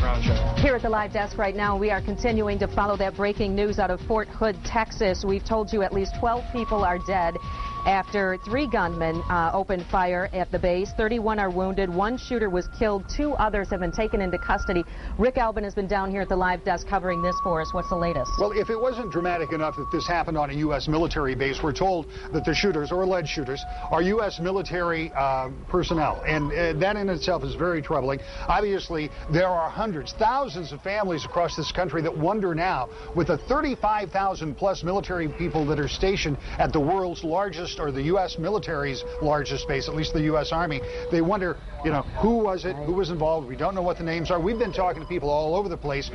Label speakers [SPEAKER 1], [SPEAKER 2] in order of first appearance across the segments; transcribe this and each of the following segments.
[SPEAKER 1] Here at the live desk right now, we are continuing to follow that breaking news out of Fort Hood, Texas. We've told you at least 12 people are dead after 3 gunmen opened fire at the base. 31 are wounded. 1 shooter was killed. 2 others have been taken into custody. Rick Albin has been down here at the live desk covering this for us. What's the latest?
[SPEAKER 2] Well, if it wasn't dramatic enough that this happened on a U.S. military base, we're told that the shooters, or alleged shooters, are U.S. military personnel. And that in itself is very troubling. Obviously, there are hundreds, thousands of families across this country that wonder now, with the 35,000 plus military people that are stationed at the world's largest, or the U.S. military's largest base, at least the U.S. Army, they wonder, you know, who was it, who was involved. We don't know what the names are. We've been talking to people all over the place,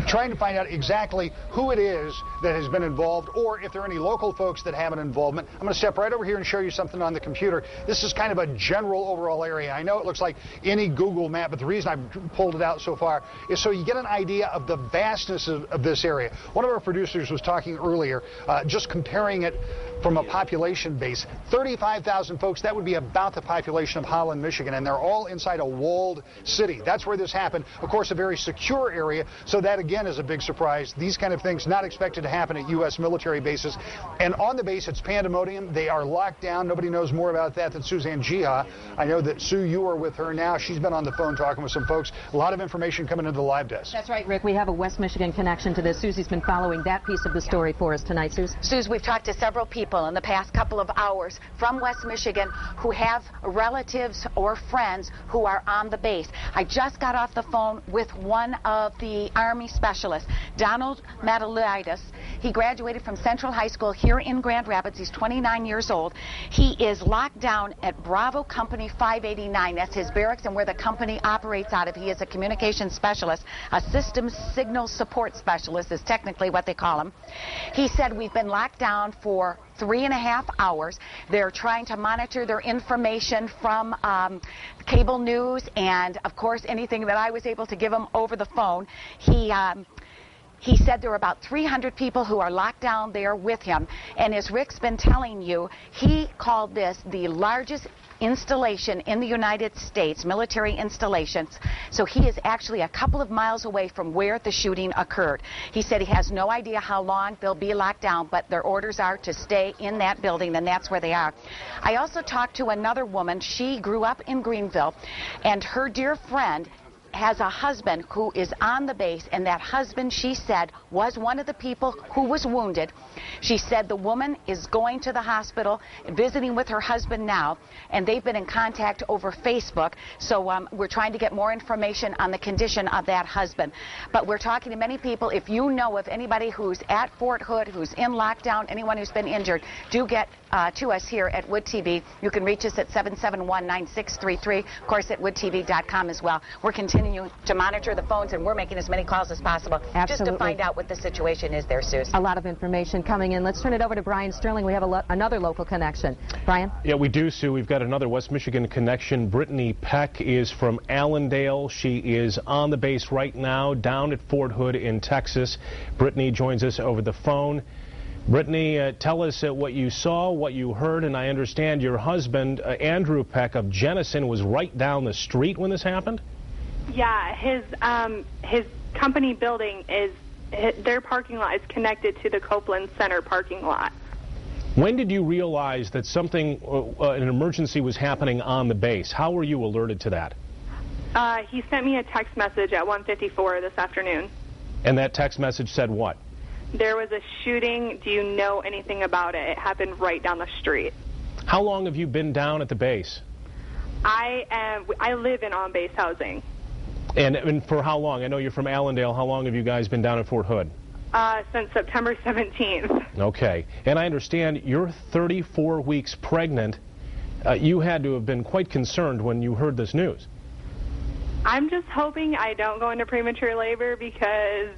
[SPEAKER 2] trying to find out exactly who it is that has been involved, or if there are any local folks that have an involvement. I'm going to step right over here and show you something on the computer. This is kind of a general overall area. I know it looks like any Google map, but the reason I've pulled it out so far is so you get an idea of the vastness of this area. One of our producers was talking earlier, just comparing it from a population base. 35,000 folks, that would be about the population of Holland, Michigan, and they're all inside a walled city. That's where this happened. Of course, a very secure area, so that again is a big surprise. These kind of things not expected to happen at U.S. military bases. And on the base, it's pandemonium. They are locked down. Nobody knows more about that than Suzanne Jiha. I know that Sue, you are with her now. She's been on the phone talking with some folks. A lot of information coming into the live desk.
[SPEAKER 1] That's right, Rick. We have a West Michigan connection to this. Susie's been following that piece of the story for us tonight.
[SPEAKER 3] Suze, we've talked to several people in the past couple of hours from West Michigan who have relatives or friends who are on the base. I just got off the phone with one of the Army specialists, Donald Matulaitis. He graduated from Central High School here in Grand Rapids. He's 29 years old. He is locked down at Bravo Company 589. That's his barracks and where the company operates out of. He is a communications specialist, a systems signal support specialist is technically what they call him. He said, we've been locked down for 3.5 hours. They're trying to monitor their information from cable news and, of course, anything that I was able to give him over the phone. He said there are about 300 people who are locked down there with him. And as Rick's been telling you, he called this the largest installation in the United States, military installations. So he is actually a couple of miles away from where the shooting occurred. He said he has no idea how long they'll be locked down, but their orders are to stay in that building, and that's where they are. I also talked to another woman. She grew up in Greenville, and her dear friend has a husband who is on the base, and that husband, she said, was one of the people who was wounded. She said the woman is going to the hospital, visiting with her husband now, and they've been in contact over Facebook, so we're trying to get more information on the condition of that husband. But we're talking to many people. If you know of anybody who's at Fort Hood, who's in lockdown, anyone who's been injured, do get to us here at Wood TV. You can reach us at 771-9633, of course at woodtv.com as well. We're continuing to monitor the phones, and we're making as many calls as possible.
[SPEAKER 1] Absolutely.
[SPEAKER 3] Just to find out what the situation is there, Suze.
[SPEAKER 1] A lot of information coming in. Let's turn it over to Brian Sterling. We have another local connection. Brian?
[SPEAKER 4] Yeah, we do, Sue. We've got another West Michigan connection. Brittany Peck is from Allendale. She is on the base right now down at Fort Hood in Texas. Brittany joins us over the phone. Brittany, tell us what you saw, what you heard, and I understand your husband, Andrew Peck of Jenison, was right down the street when this happened?
[SPEAKER 5] Yeah, his company building their parking lot is connected to the Copeland Center parking lot.
[SPEAKER 4] When did you realize that something, an emergency was happening on the base? How were you alerted to that?
[SPEAKER 5] He sent me a text message at 1:54 this afternoon.
[SPEAKER 4] And that text message said what?
[SPEAKER 5] There was a shooting. Do you know anything about it? It happened right down the street.
[SPEAKER 4] How long have you been down at the base?
[SPEAKER 5] I live in on-base housing.
[SPEAKER 4] And for how long? I know you're from Allendale. How long have you guys been down at Fort Hood?
[SPEAKER 5] Since September 17th.
[SPEAKER 4] Okay. And I understand you're 34 weeks pregnant. You had to have been quite concerned when you heard this news.
[SPEAKER 5] I'm just hoping I don't go into premature labor because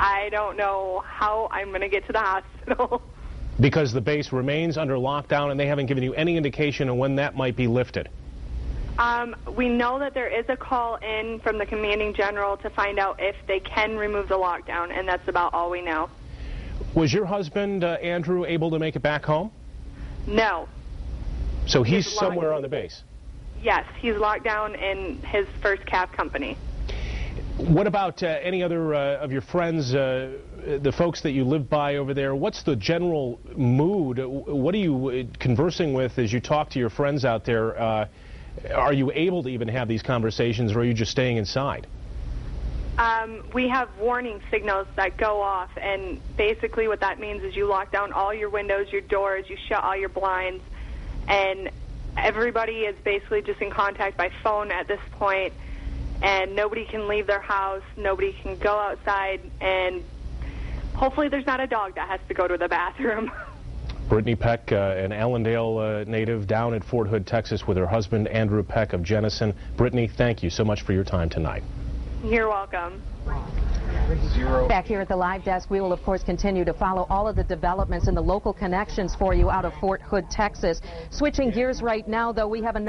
[SPEAKER 5] I don't know how I'm going to get to the hospital.
[SPEAKER 4] Because the base remains under lockdown and they haven't given you any indication of when that might be lifted?
[SPEAKER 5] We know that there is a call in from the commanding general to find out if they can remove the lockdown, and that's about all we know.
[SPEAKER 4] Was your husband, Andrew, able to make it back home?
[SPEAKER 5] No.
[SPEAKER 4] So he's somewhere on the base?
[SPEAKER 5] Yes, he's locked down in his first cab company.
[SPEAKER 4] What about any other of your friends, the folks that you live by over there? What's the general mood? What are you conversing with as you talk to your friends out there? Are you able to even have these conversations, or are you just staying inside?
[SPEAKER 5] We have warning signals that go off, and basically what that means is you lock down all your windows, your doors, you shut all your blinds, and everybody is basically just in contact by phone at this point, and nobody can leave their house, nobody can go outside, and hopefully there's not a dog that has to go to the bathroom.
[SPEAKER 4] Brittany Peck, an Allendale native down at Fort Hood, Texas, with her husband, Andrew Peck of Jenison. Brittany, thank you so much for your time tonight.
[SPEAKER 5] You're welcome.
[SPEAKER 1] Back here at the live desk, we will, of course, continue to follow all of the developments and the local connections for you out of Fort Hood, Texas. Switching gears right now, though, we have another